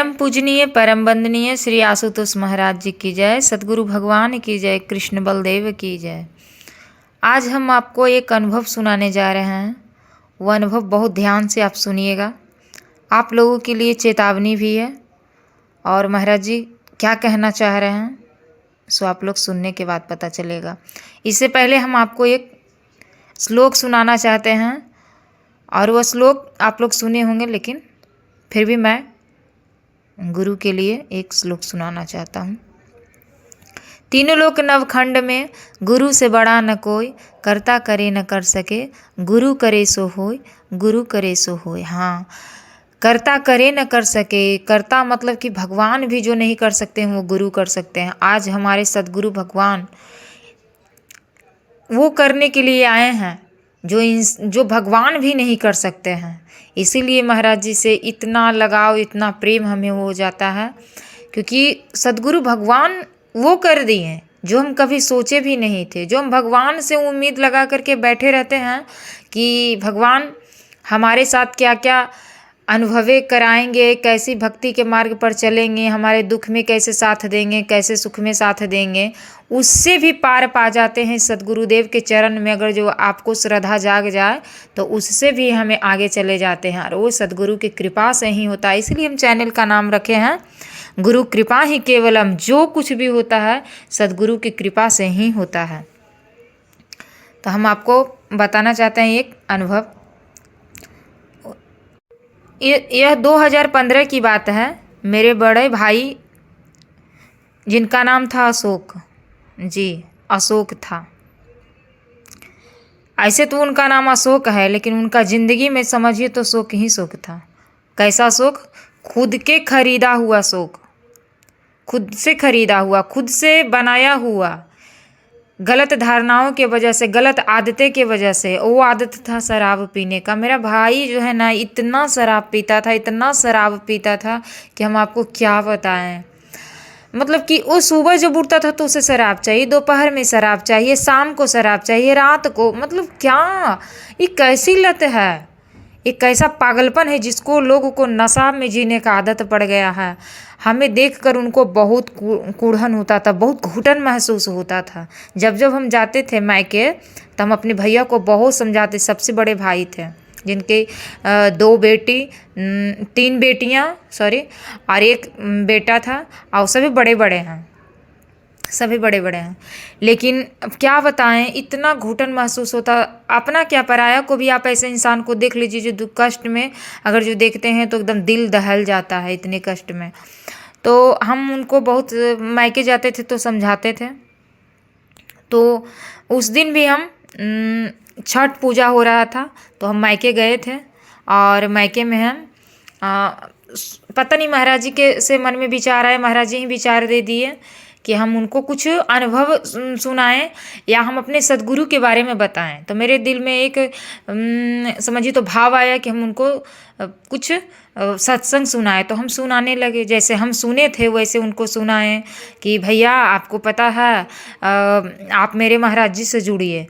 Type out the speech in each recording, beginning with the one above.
परम पूजनीय परम वंदनीय श्री आशुतोष महाराज जी की जय, सदगुरु भगवान की जय, कृष्ण बलदेव की जय। आज हम आपको एक अनुभव सुनाने जा रहे हैं। वो अनुभव बहुत ध्यान से आप सुनिएगा। आप लोगों के लिए चेतावनी भी है और महाराज जी क्या कहना चाह रहे हैं सो आप लोग सुनने के बाद पता चलेगा। इससे पहले हम आपको एक श्लोक सुनाना चाहते हैं और वह श्लोक आप लोग सुने होंगे, लेकिन फिर भी मैं गुरु के लिए एक श्लोक सुनाना चाहता हूँ। तीनों लोक नवखंड में गुरु से बड़ा न कोई, कर्ता करे न कर सके, गुरु करे सो होय, गुरु करे सो होय। हाँ, कर्ता करे न कर सके, कर्ता मतलब कि भगवान भी जो नहीं कर सकते हैं वो गुरु कर सकते हैं। आज हमारे सदगुरु भगवान वो करने के लिए आए हैं जो भगवान भी नहीं कर सकते हैं। इसीलिए महाराज जी से इतना लगाव, इतना प्रेम हमें हो जाता है, क्योंकि सदगुरु भगवान वो कर दिए जो हम कभी सोचे भी नहीं थे। जो हम भगवान से उम्मीद लगा करके बैठे रहते हैं कि भगवान हमारे साथ क्या क्या अनुभवे कराएंगे, कैसी भक्ति के मार्ग पर चलेंगे, हमारे दुख में कैसे साथ देंगे, कैसे सुख में साथ देंगे, उससे भी पार पा जाते हैं सदगुरुदेव के चरण में। अगर जो आपको श्रद्धा जाग जाए तो उससे भी हमें आगे चले जाते हैं, और वो सदगुरु की कृपा से ही होता है। इसलिए हम चैनल का नाम रखे हैं गुरु कृपा ही केवलम। जो कुछ भी होता है सदगुरु की कृपा से ही होता है। तो हम आपको बताना चाहते हैं एक अनुभव। यह 2015 की बात है। मेरे बड़े भाई जिनका नाम था अशोक जी, अशोक था। ऐसे तो उनका नाम अशोक है, लेकिन उनका ज़िंदगी में समझिए तो शोक ही शोक था। कैसा शोक? खुद के खरीदा हुआ शोक, खुद से खरीदा हुआ, खुद से बनाया हुआ। गलत धारणाओं के वजह से, गलत आदतें के वजह से, वो आदत था शराब पीने का। मेरा भाई जो है ना, इतना शराब पीता था, इतना शराब पीता था कि हम आपको क्या बताएं। मतलब कि वो सुबह जब उठता था तो उसे शराब चाहिए, दोपहर में शराब चाहिए, शाम को शराब चाहिए, रात को। मतलब क्या ये कैसी लत है, ये कैसा पागलपन है जिसको लोगों को नशा में जीने का आदत पड़ गया है। हमें देखकर उनको बहुत कुढ़न होता था, बहुत घुटन महसूस होता था। जब जब हम जाते थे मायके तो हम अपने भैया को बहुत समझाते। सबसे बड़े भाई थे जिनके 2 बेटी, 3 बेटियां सॉरी, और 1 बेटा था, और सभी बड़े बड़े हैं, सभी बड़े बड़े हैं। लेकिन अब क्या बताएं, इतना घुटन महसूस होता। अपना क्या, पराया को भी आप ऐसे इंसान को देख लीजिए जो दुख कष्ट में अगर जो देखते हैं तो एकदम दिल दहल जाता है इतने कष्ट में। तो हम उनको बहुत, मायके जाते थे तो समझाते थे। तो उस दिन भी हम छठ पूजा हो रहा था तो हम मायके गए थे, और मायके में हम पता नहीं महाराज जी के से मन में विचार आए, महाराज जी ही विचार दे दिए कि हम उनको कुछ अनुभव सुनाएं या हम अपने सदगुरु के बारे में बताएं। तो मेरे दिल में एक समझिए तो भाव आया कि हम उनको कुछ सत्संग सुनाए। तो हम सुनाने लगे, जैसे हम सुने थे वैसे उनको सुनाएं कि भैया आपको पता है आप मेरे महाराज जी से जुड़िए।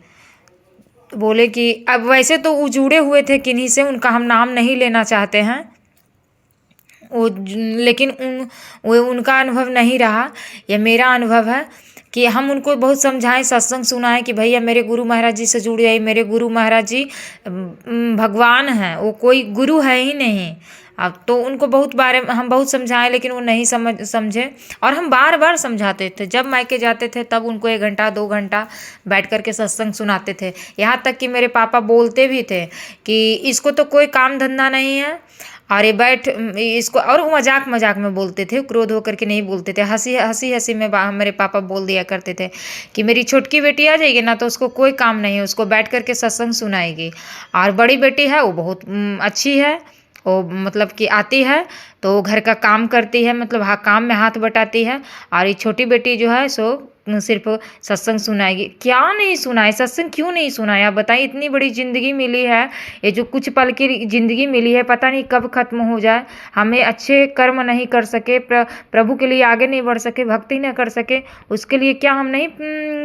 तो बोले कि अब वैसे तो वो जुड़े हुए थे किन्हीं से, उनका हम नाम नहीं लेना चाहते हैं वो, लेकिन वो उनका अनुभव नहीं रहा, यह मेरा अनुभव है कि हम उनको बहुत समझाएं, सत्संग सुनाएं कि भैया मेरे गुरु महाराज जी से जुड़ जाइए। मेरे गुरु महाराज जी भगवान हैं, वो कोई गुरु है ही नहीं। अब तो उनको बहुत बारे हम बहुत समझाएं, लेकिन वो नहीं समझे, और हम बार बार समझाते थे। जब मायके जाते थे तब उनको 1 घंटा 2 घंटा बैठ कर के सत्संग सुनाते थे। यहाँ तक कि मेरे पापा बोलते भी थे कि इसको तो कोई काम धंधा नहीं है, अरे बैठ इसको, और वो मजाक मजाक में बोलते थे, क्रोध होकर के नहीं बोलते थे, हंसी हंसी हंसी में मेरे पापा बोल दिया करते थे कि मेरी छोटकी बेटी आ जाएगी ना तो उसको कोई काम नहीं है, उसको बैठ करके सत्संग सुनाएगी। और बड़ी बेटी है वो बहुत अच्छी है, वो मतलब कि आती है तो वो घर का काम करती है, मतलब हाँ काम में हाथ बटाती है। और ये छोटी बेटी जो है सो सिर्फ सत्संग सुनाएगी। क्या नहीं सुनाए, सत्संग क्यों नहीं सुनाए आप बताइए। इतनी बड़ी ज़िंदगी मिली है, ये जो कुछ पल की ज़िंदगी मिली है पता नहीं कब ख़त्म हो जाए। हमें अच्छे कर्म नहीं कर सके, प्रभु के लिए आगे नहीं बढ़ सके, भक्ति न कर सके, उसके लिए क्या हम नहीं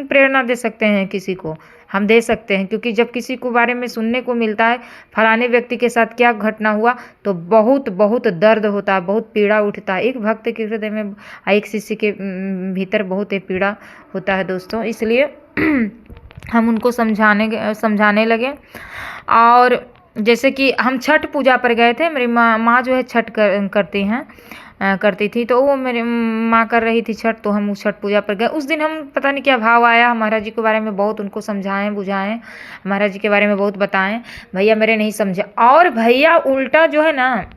प्रेरणा दे सकते हैं किसी को। हम दे सकते हैं। क्योंकि जब किसी को बारे में सुनने को मिलता है फलाने व्यक्ति के साथ क्या घटना हुआ, तो बहुत बहुत दर्द होता है, बहुत पीड़ा उठता है। एक भक्त के हृदय में, एक शिष्य के भीतर बहुत ही पीड़ा होता है दोस्तों। इसलिए हम उनको समझाने लगे। और जैसे कि हम छठ पूजा पर गए थे, मेरी माँ जो है छठ करती थी, तो वो मेरी माँ कर रही थी छठ, तो हम उस छठ पूजा पर गए। उस दिन हम पता नहीं क्या भाव आया, महाराज जी के बारे में बहुत उनको समझाएं बुझाएं, महाराज जी के बारे में बहुत बताएं। भैया मेरे नहीं समझे, और भैया उल्टा जो है ना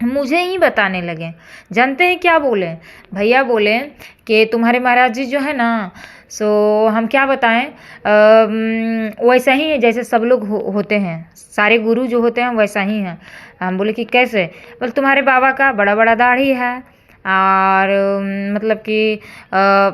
मुझे ही बताने लगे। जानते हैं क्या बोले? भैया बोले कि तुम्हारे महाराज जी जो है ना, सो हम क्या बताएं, वैसा ही है जैसे सब लोग होते हैं, सारे गुरु जो होते हैं वैसा ही हैं। हम बोले कि कैसे? बोले तुम्हारे बाबा का बड़ा बड़ा दाढ़ी है, और मतलब कि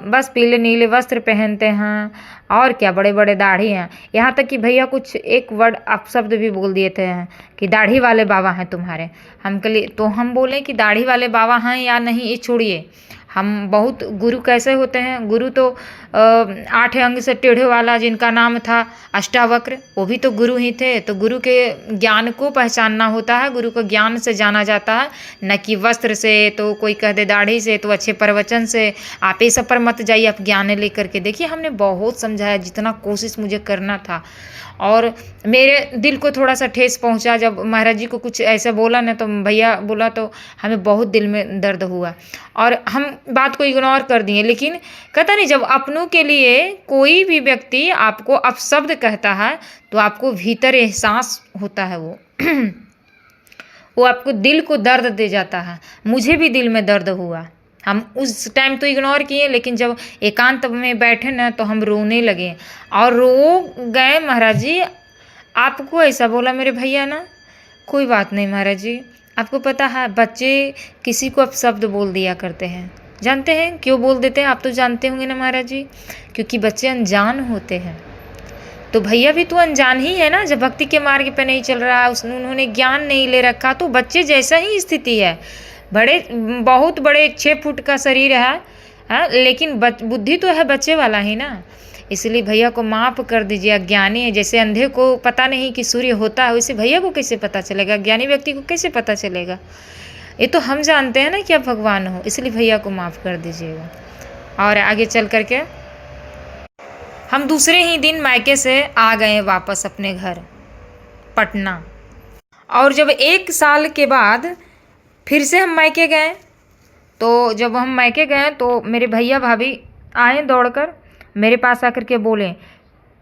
बस पीले नीले वस्त्र पहनते हैं, और क्या बड़े बड़े दाढ़ी हैं। यहाँ तक कि भैया कुछ एक वर्ड अपशब्द भी बोल दिए थे कि दाढ़ी वाले बाबा हैं तुम्हारे। हम के लिए तो हम बोले कि दाढ़ी वाले बाबा हैं या नहीं ये छोड़िए, हम बहुत गुरु कैसे होते हैं। गुरु तो 8 अंग से टेढ़े वाला जिनका नाम था अष्टावक्र, वो भी तो गुरु ही थे। तो गुरु के ज्ञान को पहचानना होता है, गुरु को ज्ञान से जाना जाता है, न कि वस्त्र से। तो कोई कह दे दाढ़ी से तो अच्छे प्रवचन से। आप ये सब पर मत जाइए, आप ज्ञान लेकर के देखिए। हमने बहुत समझाया जितना कोशिश मुझे करना था, और मेरे दिल को थोड़ा सा ठेस पहुंचा जब महाराज जी को कुछ ऐसा बोला ना, तो भैया बोला तो हमें बहुत दिल में दर्द हुआ, और हम बात को इग्नोर कर दिए। लेकिन कहता नहीं, जब अपनों के लिए कोई भी व्यक्ति आपको अपशब्द कहता है तो आपको भीतर एहसास होता है, वो आपको दिल को दर्द दे जाता है। मुझे भी दिल में दर्द हुआ। हम उस टाइम तो इग्नोर किए, लेकिन जब एकांत में बैठे ना तो हम रोने लगे, और रो गए। महाराज जी आपको ऐसा बोला मेरे भैया ना? कोई बात नहीं महाराज जी, आपको पता है बच्चे किसी को अपशब्द बोल दिया करते हैं। जानते हैं क्यों बोल देते हैं? आप तो जानते होंगे ना महाराज जी, क्योंकि बच्चे अनजान होते हैं। तो भैया भी तो अनजान ही है ना, जब भक्ति के मार्ग पे नहीं चल रहा, उन्होंने ज्ञान नहीं ले रखा, तो बच्चे जैसा ही स्थिति है। बहुत बड़े 6 फुट का शरीर है, लेकिन बुद्धि तो है बच्चे वाला ही ना। इसलिए भैया को माफ़ कर दीजिए। अज्ञानी है, जैसे अंधे को पता नहीं कि सूर्य होता है, वैसे भैया को कैसे पता चलेगा? ज्ञानी व्यक्ति को कैसे पता चलेगा? ये तो हम जानते हैं ना कि आप भगवान हो, इसलिए भैया को माफ़ कर दीजिएगा। और आगे चल करके हम दूसरे ही दिन मायके से आ गए वापस अपने घर पटना। और जब 1 साल के बाद फिर से हम मायके गए, तो जब हम मायके गए तो मेरे भैया भाभी आए दौड़कर मेरे पास आकर के बोले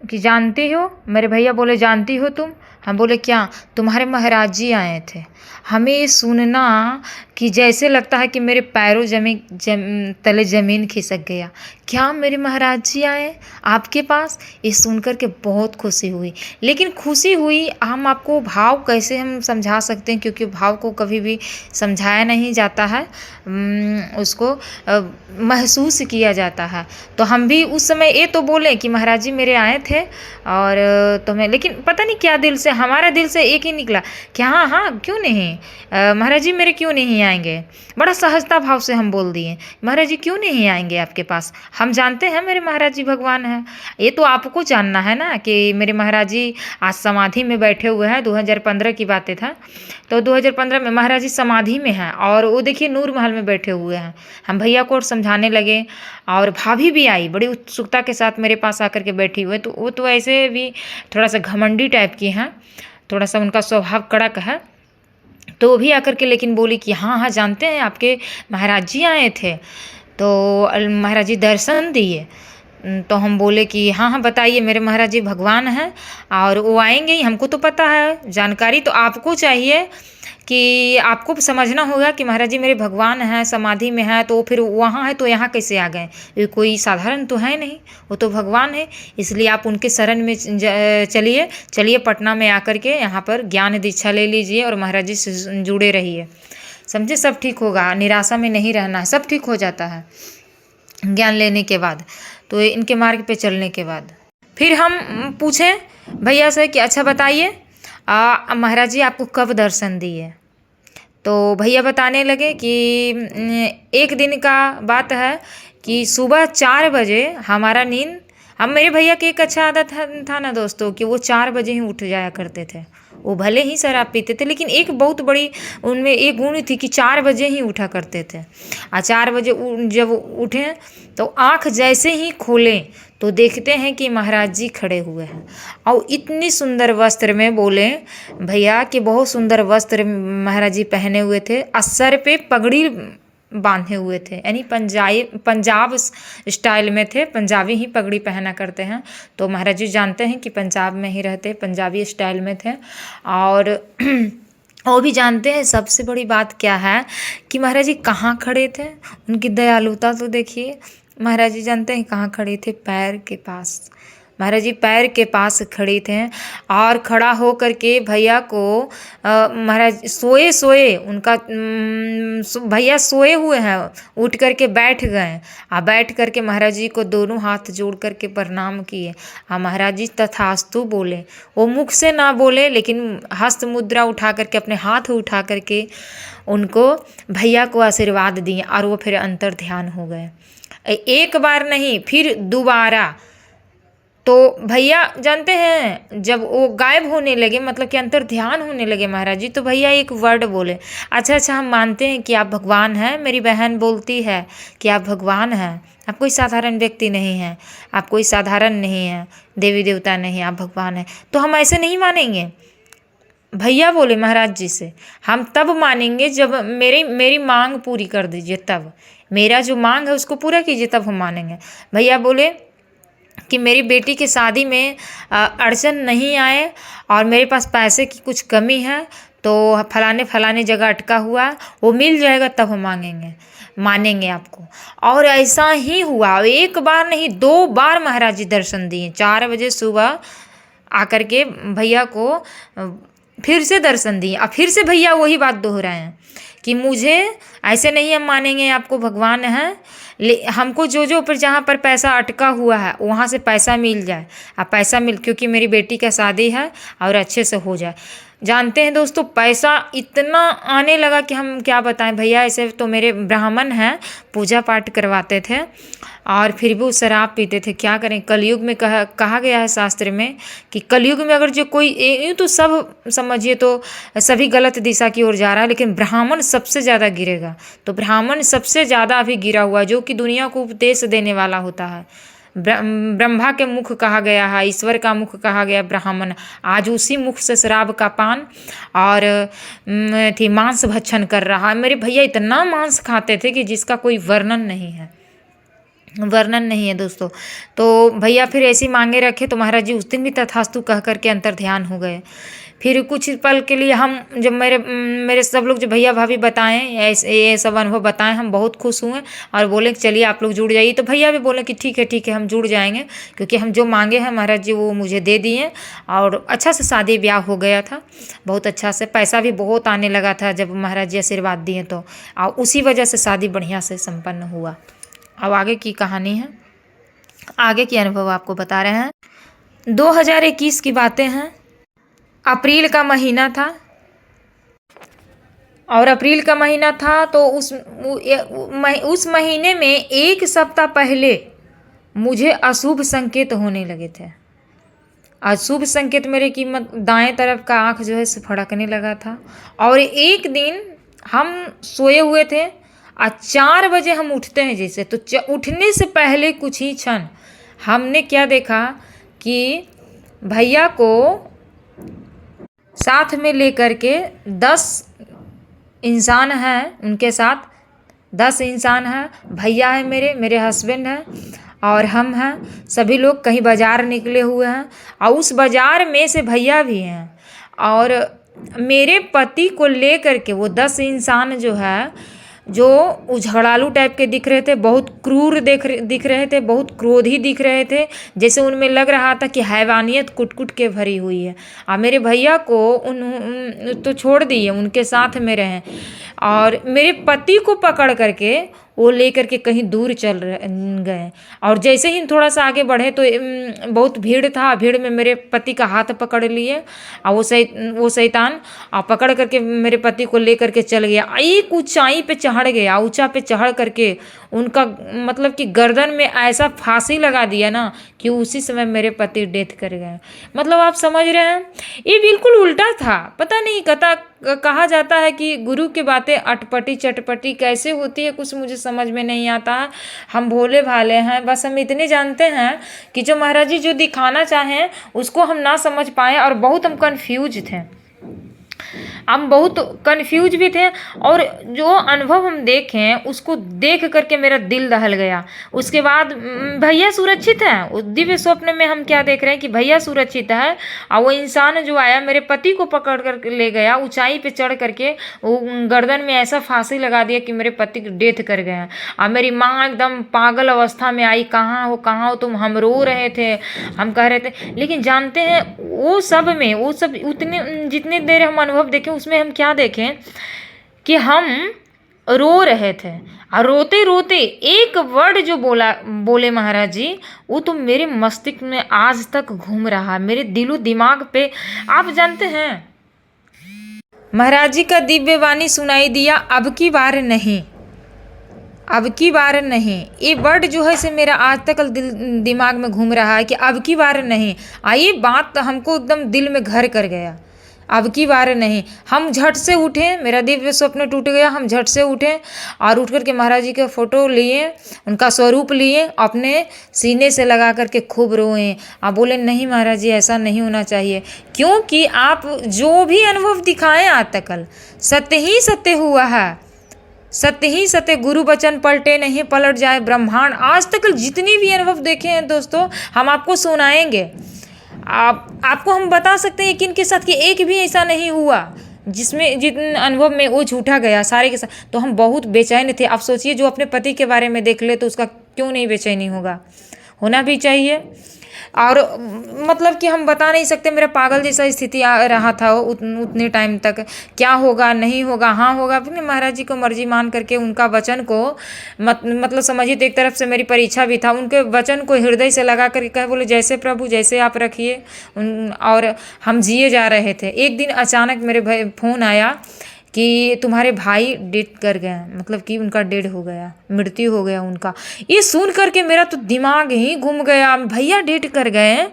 कि जानती हो? मेरे भैया बोले जानती हो तुम? हम बोले क्या? तुम्हारे महाराज जी आए थे। हमें ये सुनना कि जैसे लगता है कि मेरे पैरों तले ज़मीन खिसक गया। क्या मेरे महाराज जी आए आपके पास? ये सुनकर के बहुत खुशी हुई। लेकिन खुशी हुई, हम आपको भाव कैसे हम समझा सकते हैं, क्योंकि भाव को कभी भी समझाया नहीं जाता है, उसको महसूस किया जाता है। तो हम भी उस समय ये तो बोले कि महाराज जी मेरे आए थे, और तो मैं, लेकिन पता नहीं क्या दिल से, हमारा दिल से एक ही निकला कि हाँ हाँ क्यों नहीं, महाराज जी मेरे क्यों नहीं आएंगे। बड़ा सहजता भाव से हम बोल दिए महाराज जी क्यों नहीं आएंगे आपके पास, हम जानते हैं मेरे महाराज जी भगवान हैं। ये तो आपको जानना है ना कि मेरे महाराज जी आज समाधि में बैठे हुए हैं। 2015 की बातें था, तो 2015 में महाराज जी समाधि में हैं, और वो देखिए नूर महल में बैठे हुए हैं। हम भैया को समझाने लगे, और भाभी भी आई बड़ी उत्सुकता के साथ मेरे पास आकर के बैठी हुए। तो वो तो ऐसे भी थोड़ा सा घमंडी टाइप की हैं, थोड़ा सा उनका स्वभाव कड़क है। तो वो भी आकर के लेकिन बोली कि हाँ हाँ जानते हैं आपके महाराज जी आए थे, तो महाराज जी दर्शन दिए। तो हम बोले कि हाँ हाँ बताइए, मेरे महाराज जी भगवान हैं और वो आएंगे ही, हमको तो पता है। जानकारी तो आपको चाहिए कि आपको समझना होगा कि महाराज जी मेरे भगवान हैं, समाधि में हैं, तो फिर वहाँ है तो यहाँ कैसे आ गए? ये कोई साधारण तो है नहीं, वो तो भगवान है। इसलिए आप उनके शरण में चलिए पटना में आकर के यहाँ पर ज्ञान दीक्षा ले लीजिए और महाराज जी से जुड़े रहिए। समझे? सब ठीक होगा, निराशा में नहीं रहना है, सब ठीक हो जाता है ज्ञान लेने के बाद, तो इनके मार्ग पे चलने के बाद। फिर हम पूछे भैया से कि अच्छा बताइए महाराज जी आपको कब दर्शन दिए? तो भैया बताने लगे कि एक दिन का बात है कि सुबह 4 बजे हमारा नींद अब मेरे भैया की एक अच्छा आदत था ना दोस्तों कि वो 4 बजे ही उठ जाया करते थे। वो भले ही शराब पीते थे लेकिन एक बहुत बड़ी उनमें एक गुण थी कि 4 बजे ही उठा करते थे। 4 बजे जब उठें तो आँख जैसे ही खोलें तो देखते हैं कि महाराज जी खड़े हुए हैं और इतनी सुंदर वस्त्र में बोले भैया कि बहुत सुंदर वस्त्र महाराज जी पहने हुए थे और सर पे पगड़ी बांधे हुए थे, यानी पंजाब स्टाइल में थे। पंजाबी ही पगड़ी पहना करते हैं, तो महाराज जी जानते हैं कि पंजाब में ही रहते, पंजाबी स्टाइल में थे। और वो भी जानते हैं सबसे बड़ी बात क्या है कि महाराज जी कहाँ खड़े थे। उनकी दयालुता तो देखिए, महाराज जी जानते हैं कहाँ खड़े थे, पैर के पास। महाराज जी पैर के पास खड़े थे और खड़ा हो करके भैया को महाराज सोए सोए उनका भैया सोए हुए हैं, उठ करके बैठ गए और बैठ करके महाराज जी को दोनों हाथ जोड़ करके प्रणाम किए। महाराज जी तथास्तु बोले। वो मुख से ना बोले लेकिन हस्त मुद्रा उठा करके, अपने हाथ उठा करके उनको भैया को आशीर्वाद दिए और वो फिर अंतर ध्यान हो गए। एक बार नहीं, फिर दोबारा। तो भैया जानते हैं जब वो गायब होने लगे, मतलब कि अंतर ध्यान होने लगे महाराज जी, तो भैया एक वर्ड बोले, अच्छा अच्छा हम मानते हैं कि आप भगवान हैं। मेरी बहन बोलती है कि आप भगवान हैं, आप कोई साधारण व्यक्ति नहीं हैं, आप कोई साधारण नहीं हैं, देवी देवता नहीं, आप भगवान हैं। तो हम ऐसे नहीं मानेंगे। भैया बोले महाराज जी से, हम तब मानेंगे जब मेरी मांग पूरी कर दीजिए, तब मेरा जो मांग है उसको पूरा कीजिए, तब हम मानेंगे। भैया बोले कि मेरी बेटी की शादी में अड़चन नहीं आए और मेरे पास पैसे की कुछ कमी है, तो फलाने जगह अटका हुआ, वो मिल जाएगा तब हम मानेंगे आपको। और ऐसा ही हुआ। एक बार नहीं, 2 बार महाराज जी दर्शन दिए। 4 बजे सुबह आकर के भैया को फिर से दर्शन दिए और फिर से भैया वही बात दोहराए हैं कि मुझे ऐसे नहीं हम मानेंगे, आपको भगवान हैं, हमको जो पर जहाँ पर पैसा अटका हुआ है वहाँ से पैसा मिल जाए, अब पैसा क्योंकि मेरी बेटी का शादी है और अच्छे से हो जाए। जानते हैं दोस्तों, पैसा इतना आने लगा कि हम क्या बताएं। भैया ऐसे तो मेरे ब्राह्मण हैं, पूजा पाठ करवाते थे और फिर भी वो शराब पीते थे। क्या करें, कलयुग में कहा गया है शास्त्र में कि कलयुग में अगर जो कोई, यूँ तो सब समझिए तो सभी गलत दिशा की ओर जा रहा है, लेकिन ब्राह्मण सबसे ज़्यादा गिरेगा। तो ब्राह्मण सबसे ज़्यादा अभी गिरा हुआ, जो कि दुनिया को उपदेश देने वाला होता है। ब्रह्मा के मुख कहा गया है, ईश्वर का मुख कहा गया ब्राह्मण। आज उसी मुख से शराब का पान और मांस भक्षण कर रहा है। मेरे भैया इतना मांस खाते थे कि जिसका कोई वर्णन नहीं है दोस्तों। तो भैया फिर ऐसी मांगे रखे तो महाराज जी उस दिन भी तथास्तु कह करके अंतर ध्यान हो गए। फिर कुछ पल के लिए हम जब मेरे सब लोग जो भैया भाभी बताएं, ये सब अनुभव बताएं, हम बहुत खुश हुए और बोले कि चलिए आप लोग जुड़ जाइए। तो भैया भी बोले कि ठीक है हम जुड़ जाएंगे, क्योंकि हम जो मांगे हैं महाराज जी वो मुझे दे दिए और अच्छा से शादी ब्याह हो गया था, बहुत अच्छा से। पैसा भी बहुत आने लगा था जब महाराज जी आशीर्वाद दिए, तो और उसी वजह से शादी बढ़िया से संपन्न हुआ। अब आगे की कहानी है, आगे की अनुभव आपको बता रहे हैं। 2021 की बातें हैं। अप्रैल का महीना था और अप्रैल का महीना था तो उस महीने में 1 सप्ताह पहले मुझे अशुभ संकेत होने लगे थे। अशुभ संकेत मेरे की दाएं तरफ का आँख जो है से फड़कने लगा था। और एक दिन हम सोए हुए थे और 4 बजे हम उठते हैं जैसे, तो उठने से पहले कुछ ही क्षण हमने क्या देखा कि भैया को साथ में लेकर के 10 इंसान हैं, उनके साथ 10 इंसान हैं। भैया है मेरे हस्बैंड हैं और हम हैं। सभी लोग कहीं बाज़ार निकले हुए हैं और उस बाज़ार में से भैया भी हैं और मेरे पति को लेकर के वो 10 इंसान जो है, जो उझड़ालू टाइप के दिख रहे थे, बहुत क्रूर दिख रहे थे, बहुत क्रोधी दिख रहे थे, जैसे उनमें लग रहा था कि हैवानियत कुट के भरी हुई है। और मेरे भैया को तो छोड़ दिए, उनके साथ में रहे और मेरे पति को पकड़ करके वो लेकर के कहीं दूर चल गए। और जैसे ही थोड़ा सा आगे बढ़े तो बहुत भीड़ था, भीड़ में मेरे पति का हाथ पकड़ लिए और वो शैतान और पकड़ करके मेरे पति को लेकर के चल गया। एक ऊंचाई पे चढ़ गया, ऊंचा पे चढ़ करके उनका मतलब कि गर्दन में ऐसा फांसी लगा दिया ना कि उसी समय मेरे पति डेथ कर गए। मतलब आप समझ रहे हैं, ये बिल्कुल उल्टा था। पता नहीं कहा जाता है कि गुरु की बातें अटपटी चटपटी कैसे होती है, कुछ मुझे समझ में नहीं आता है। हम भोले भाले हैं, बस हम इतने जानते हैं कि जो महाराज जी जो दिखाना चाहें उसको हम ना समझ पाए, और बहुत हम कंफ्यूज थे, हम बहुत कंफ्यूज भी थे। और जो अनुभव हम देखें उसको देख करके मेरा दिल दहल गया। उसके बाद भैया सुरक्षित हैं, उस दिव्य स्वप्न में हम क्या देख रहे हैं कि भैया सुरक्षित है, और वो इंसान जो आया मेरे पति को पकड़ कर ले गया, ऊंचाई पे चढ़ करके वो गर्दन में ऐसा फांसी लगा दिया कि मेरे पति डेथ कर गए। और मेरी माँ एकदम पागल अवस्था में आई, कहाँ हो तुम, हम रो रहे थे, हम कह रहे थे। लेकिन जानते हैं वो सब उतने जितने देर हम अनुभव देखें उसमें हम क्या देखें कि हम रो रहे थे, और रोते रोते एक वर्ड जो बोले महाराज जी, वो तो मेरे मस्तिष्क में आज तक घूम रहा है, मेरे दिलो दिमाग पे। आप जानते हैं महाराज जी का दिव्य वाणी सुनाई दिया, अब की बार नहीं, अब की बार नहीं। ये वर्ड जो है से मेरा आज तक दिमाग में घूम रहा है कि अब की बार नहीं। ये बात हमको एकदम दिल में घर कर गया, अब की बार नहीं। हम झट से उठे, मेरा दिव्य स्वप्न टूट गया, हम झट से उठे और उठ करके महाराज जी का फ़ोटो लिए, उनका स्वरूप लिए, अपने सीने से लगा करके खूब रोए। आप बोले नहीं महाराज जी ऐसा नहीं होना चाहिए, क्योंकि आप जो भी अनुभव दिखाएं आज तक सत्य ही सत्य हुआ है, सत्य ही सत्य। गुरु वचन पलटे नहीं, पलट जाए ब्रह्मांड। आज तक जितनी भी अनुभव देखे हैं दोस्तों, हम आपको सुनाएंगे। आपको हम बता सकते हैं यकीन के साथ कि एक भी ऐसा नहीं हुआ जिसमें जितने अनुभव में वो झूठा गया सारे के साथ। तो हम बहुत बेचैन थे। आप सोचिए जो अपने पति के बारे में देख ले तो उसका क्यों नहीं बेचैनी होगा, होना भी चाहिए। और मतलब कि हम बता नहीं सकते, मेरा पागल जैसा स्थिति रहा था उतने टाइम तक। क्या होगा नहीं होगा, हाँ होगा, अपने महाराज जी को मर्जी मान करके उनका वचन को मतलब समझिए तो एक तरफ से मेरी परीक्षा भी था। उनके वचन को हृदय से लगा कर कह बोले जैसे प्रभु जैसे आप रखिए, और हम जिए जा रहे थे। एक दिन अचानक मेरे फ़ोन आया कि तुम्हारे भाई डेथ कर गए, मतलब कि उनका डेड हो गया, मृत्यु हो गया उनका। ये सुन करके मेरा तो दिमाग ही घूम गया। भैया डेथ कर गए,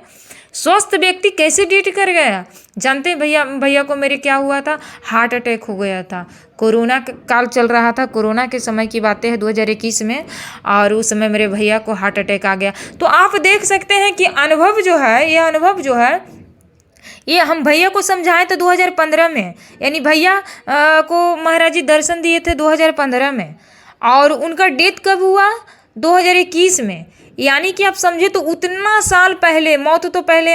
स्वस्थ व्यक्ति कैसे डेथ कर गया। जानते हैं भैया को मेरे क्या हुआ था, हार्ट अटैक हो गया था। कोरोना काल चल रहा था, कोरोना के समय की बातें हैं 2021 में, और उस समय मेरे भैया को हार्ट अटैक आ गया। तो आप देख सकते हैं कि अनुभव जो है, ये अनुभव जो है ये हम भैया को समझाए थे 2015 में, यानी भैया को महाराज जी दर्शन दिए थे 2015 में, और उनका डेथ कब हुआ 2021 में। यानी कि आप समझे तो उतना साल पहले, मौत तो पहले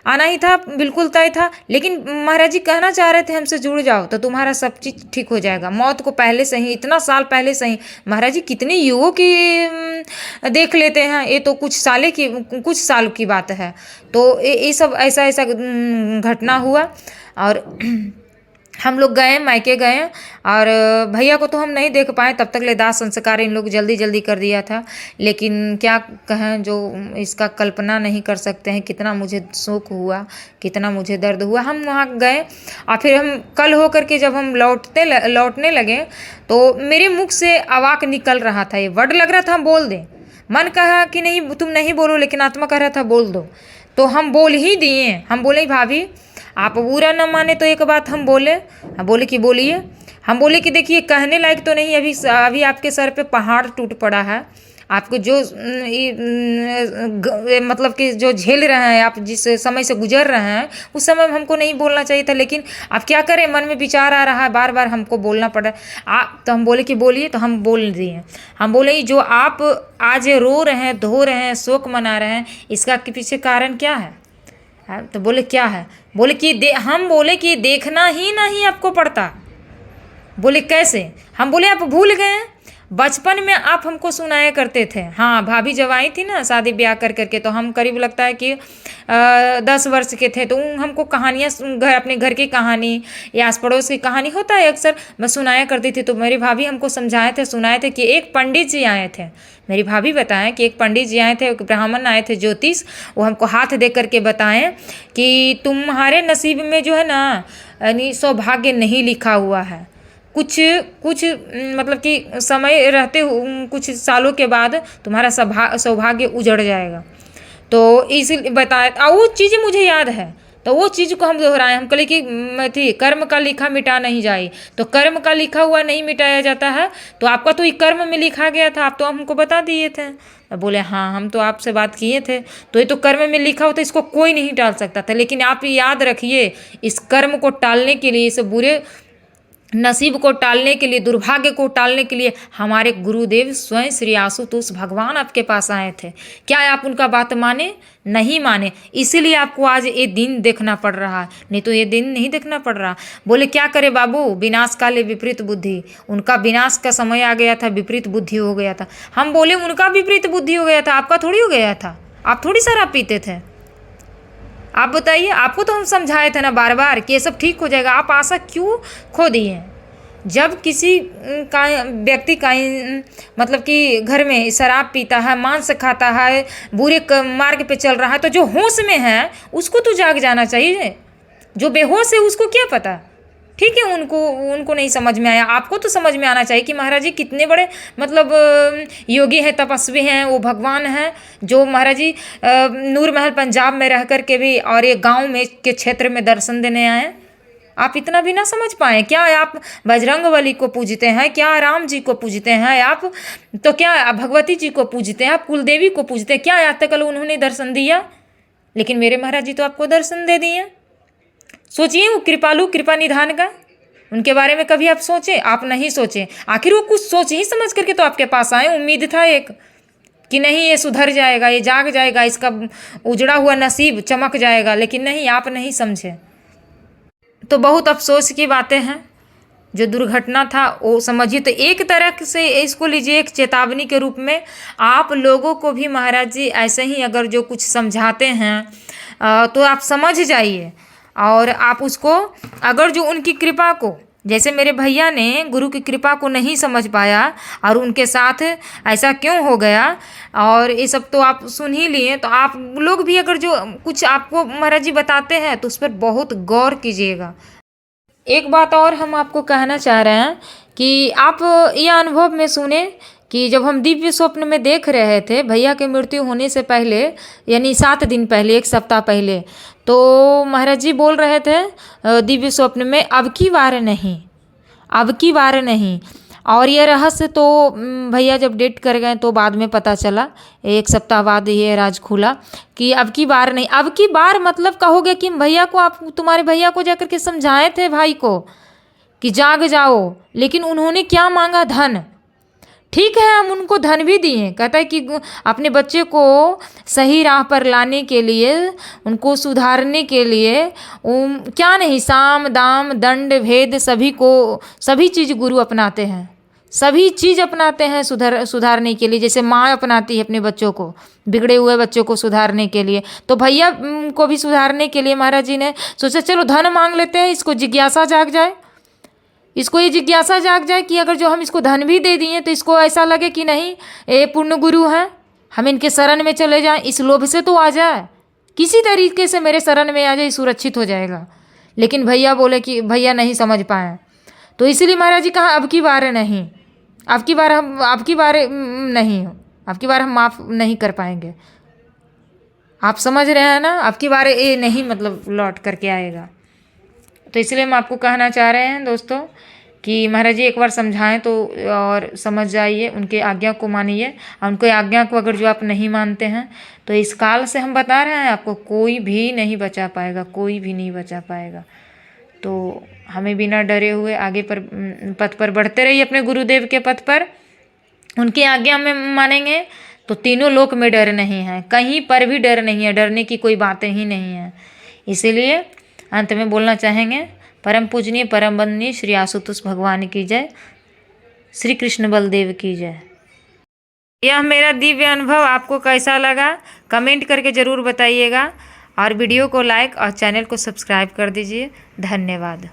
आना ही था, बिल्कुल तय था। लेकिन महाराज जी कहना चाह रहे थे हमसे जुड़ जाओ तो तुम्हारा सब चीज़ ठीक हो जाएगा। मौत को पहले से ही, इतना साल पहले से ही महाराज जी कितने युगों की देख लेते हैं, ये तो कुछ साल की बात है। तो ये सब ऐसा घटना हुआ, और हम लोग गए, मायके गए, और भैया को तो हम नहीं देख पाए, तब तक ले दाह संस्कार इन लोग जल्दी कर दिया था। लेकिन क्या कहें, जो इसका कल्पना नहीं कर सकते हैं कितना मुझे शोक हुआ, कितना मुझे दर्द हुआ। हम वहाँ गए, और फिर हम कल हो करके जब हम लौटने लगे तो मेरे मुख से अवाक निकल रहा था, ये वर्ड लग रहा था हम बोल दें। मन कहा कि नहीं तुम नहीं बोलो, लेकिन आत्मा कह रहा था बोल दो, तो हम बोल ही दिए। हम बोले भाभी आप बुरा न माने तो एक बात हम बोले कि बोलिए। हम बोले कि देखिए कहने लायक तो नहीं, अभी आपके सर पे पहाड़ टूट पड़ा है। आपको जो मतलब कि जो झेल रहे हैं, आप जिस समय से गुजर रहे हैं, उस समय हमको नहीं बोलना चाहिए था। लेकिन आप क्या करें, मन में विचार आ रहा है, बार बार हमको बोलना पड़ा। तो हम बोले कि बोलिए, तो हम बोल दिए। हम बोले जो आप आज रो रहे हैं, धो रहे हैं, शोक मना रहे हैं, इसका पीछे कारण क्या है? तो बोले क्या है? बोले कि हम बोले कि देखना ही नहीं आपको पड़ता। बोले कैसे? हम बोले आप भूल गए, बचपन में आप हमको सुनाया करते थे। हाँ, भाभी जब आई थी ना शादी ब्याह करके, तो हम करीब लगता है कि 10 वर्ष के थे, तो हमको कहानियाँ अपने घर की कहानी या आस पड़ोस की कहानी होता है अक्सर, मैं सुनाया करती थी। तो मेरी भाभी हमको सुनाए थे कि एक पंडित जी आए थे। मेरी भाभी बताएं कि एक पंडित जी आए थे, एक ब्राह्मण आए थे ज्योतिष, वो हमको हाथ दे करके बताएं कि तुम्हारे नसीब में जो है ना सौभाग्य नहीं लिखा हुआ है, कुछ कुछ मतलब कि समय रहते कुछ सालों के बाद तुम्हारा सौभाग्य उजड़ जाएगा। तो इसलिए बताया, वो चीज़ें मुझे याद है, तो वो चीज़ को हम दोहराएं। हम कहे कि थी कर्म का लिखा मिटा नहीं जाए, तो कर्म का लिखा हुआ नहीं मिटाया जाता है। तो आपका तो ये कर्म में लिखा गया था, आप तो हमको बता दिए थे। बोले हाँ, हम तो आपसे बात किए थे, तो ये तो कर्म में लिखा होता, इसको कोई नहीं टाल सकता था। लेकिन आप याद रखिए, इस कर्म को टालने के लिए, इस बुरे नसीब को टालने के लिए, दुर्भाग्य को टालने के लिए हमारे गुरुदेव स्वयं श्री आशुतोष भगवान आपके पास आए थे। क्या आप उनका बात माने? नहीं माने, इसीलिए आपको आज ये दिन देखना पड़ रहा है, नहीं तो ये दिन नहीं देखना पड़ रहा। बोले क्या करे बाबू, विनाश काले विपरीत बुद्धि। उनका विनाश का समय आ गया था, विपरीत बुद्धि हो गया था। हम बोले उनका विपरीत बुद्धि हो गया था, आपका थोड़ी हो गया था। आप थोड़ी शराब पीते थे। आप बताइए, आपको तो हम समझाए थे ना बार बार कि ये सब ठीक हो जाएगा, आप आशा क्यों खो दिए? जब किसी का व्यक्ति का मतलब कि घर में शराब पीता है, मांस खाता है, बुरे मार्ग पे चल रहा है, तो जो होश में है उसको तो जाग जाना चाहिए। जो बेहोश है उसको क्या पता? ठीक है, उनको नहीं समझ में आया, आपको तो समझ में आना चाहिए कि महाराज जी कितने बड़े मतलब योगी हैं, तपस्वी हैं, वो भगवान हैं, जो महाराज जी नूर महल पंजाब में रह कर के भी और ये गांव में के क्षेत्र में दर्शन देने आए। आप इतना भी ना समझ पाए क्या? आप बजरंगबली को पूजते हैं क्या? राम जी को पूजते हैं आप? तो क्या भगवती जी को पूजते हैं आप? कुलदेवी को पूजते हैं क्या? आज तक उन्होंने दर्शन दिया? लेकिन मेरे महाराज जी तो आपको दर्शन दे दिए। सोचिए वो कृपालु कृपा निधान का, उनके बारे में कभी आप सोचे? आप नहीं सोचे। आखिर वो कुछ सोच ही समझ करके तो आपके पास आए। उम्मीद था एक कि नहीं ये सुधर जाएगा, ये जाग जाएगा, इसका उजड़ा हुआ नसीब चमक जाएगा, लेकिन नहीं, आप नहीं समझे। तो बहुत अफसोस की बातें हैं। जो दुर्घटना था वो समझिए तो एक तरह से इसको लीजिए एक चेतावनी के रूप में। आप लोगों को भी महाराज जी ऐसे ही अगर जो कुछ समझाते हैं तो आप समझ जाइए, और आप उसको अगर जो उनकी कृपा को, जैसे मेरे भैया ने गुरु की कृपा को नहीं समझ पाया और उनके साथ ऐसा क्यों हो गया, और ये सब तो आप सुन ही लिए, तो आप लोग भी अगर जो कुछ आपको महाराज जी बताते हैं तो उस पर बहुत गौर कीजिएगा। एक बात और हम आपको कहना चाह रहे हैं कि आप ये अनुभव में सुने कि जब हम दिव्य स्वप्न में देख रहे थे भैया की मृत्यु होने से पहले, यानी 7 दिन पहले, 1 सप्ताह पहले, तो महाराज जी बोल रहे थे दिव्य स्वप्न में, अब की बार नहीं, अब की बार नहीं। और ये रहस्य तो भैया जब डेट कर गए तो बाद में पता चला, 1 सप्ताह बाद ये राज खुला कि अब की बार नहीं। अब की बार मतलब कहोगे कि भैया को, आप तुम्हारे भैया को जाकर के समझाए थे भाई को कि जाग जाओ, लेकिन उन्होंने क्या मांगा? धन। ठीक है, हम उनको धन भी दिए, कहता है कि अपने बच्चे को सही राह पर लाने के लिए, उनको सुधारने के लिए क्या नहीं, साम दाम दंड भेद सभी चीज़ गुरु अपनाते हैं, सभी चीज़ अपनाते हैं सुधारने के लिए। जैसे माँ अपनाती है अपने बच्चों को, बिगड़े हुए बच्चों को सुधारने के लिए, तो भैया को भी सुधारने के लिए महाराज जी ने सोचा चलो धन मांग लेते हैं, इसको जिज्ञासा जाग जाए, इसको ये जिज्ञासा जाग जाए कि अगर जो हम इसको धन भी दे दिए तो इसको ऐसा लगे कि नहीं ये पूर्ण गुरु हैं, हम इनके शरण में चले जाएं, इस लोभ से तो आ जाए, किसी तरीके से मेरे शरण में आ जाए, सुरक्षित हो जाएगा। लेकिन भैया बोले कि भैया नहीं समझ पाए, तो इसीलिए महाराज जी कहा अब की बार नहीं, अब की बार नहीं, अब की बार हम माफ़ नहीं कर पाएंगे। आप समझ रहे हैं ना, अब की बार ये नहीं मतलब लौट करके आएगा। तो इसलिए हम आपको कहना चाह रहे हैं दोस्तों कि महाराज जी एक बार समझाएं तो और समझ जाइए, उनके आज्ञा को मानिए, और उनके आज्ञा को अगर जो आप नहीं मानते हैं तो इस काल से हम बता रहे हैं आपको कोई भी नहीं बचा पाएगा, कोई भी नहीं बचा पाएगा। तो हमें बिना डरे हुए आगे पर पथ पर बढ़ते रहिए, अपने गुरुदेव के पथ पर। उनकी आज्ञा में मानेंगे तो तीनों लोक में डर नहीं है, कहीं पर भी डर नहीं है, डरने की कोई बातें ही नहीं है। इसीलिए अंत में बोलना चाहेंगे, परम पूजनीय परम वंदनीय श्री आशुतोष भगवान की जय, श्री कृष्ण बलदेव की जय। यह मेरा दिव्य अनुभव आपको कैसा लगा कमेंट करके ज़रूर बताइएगा, और वीडियो को लाइक और चैनल को सब्सक्राइब कर दीजिए। धन्यवाद।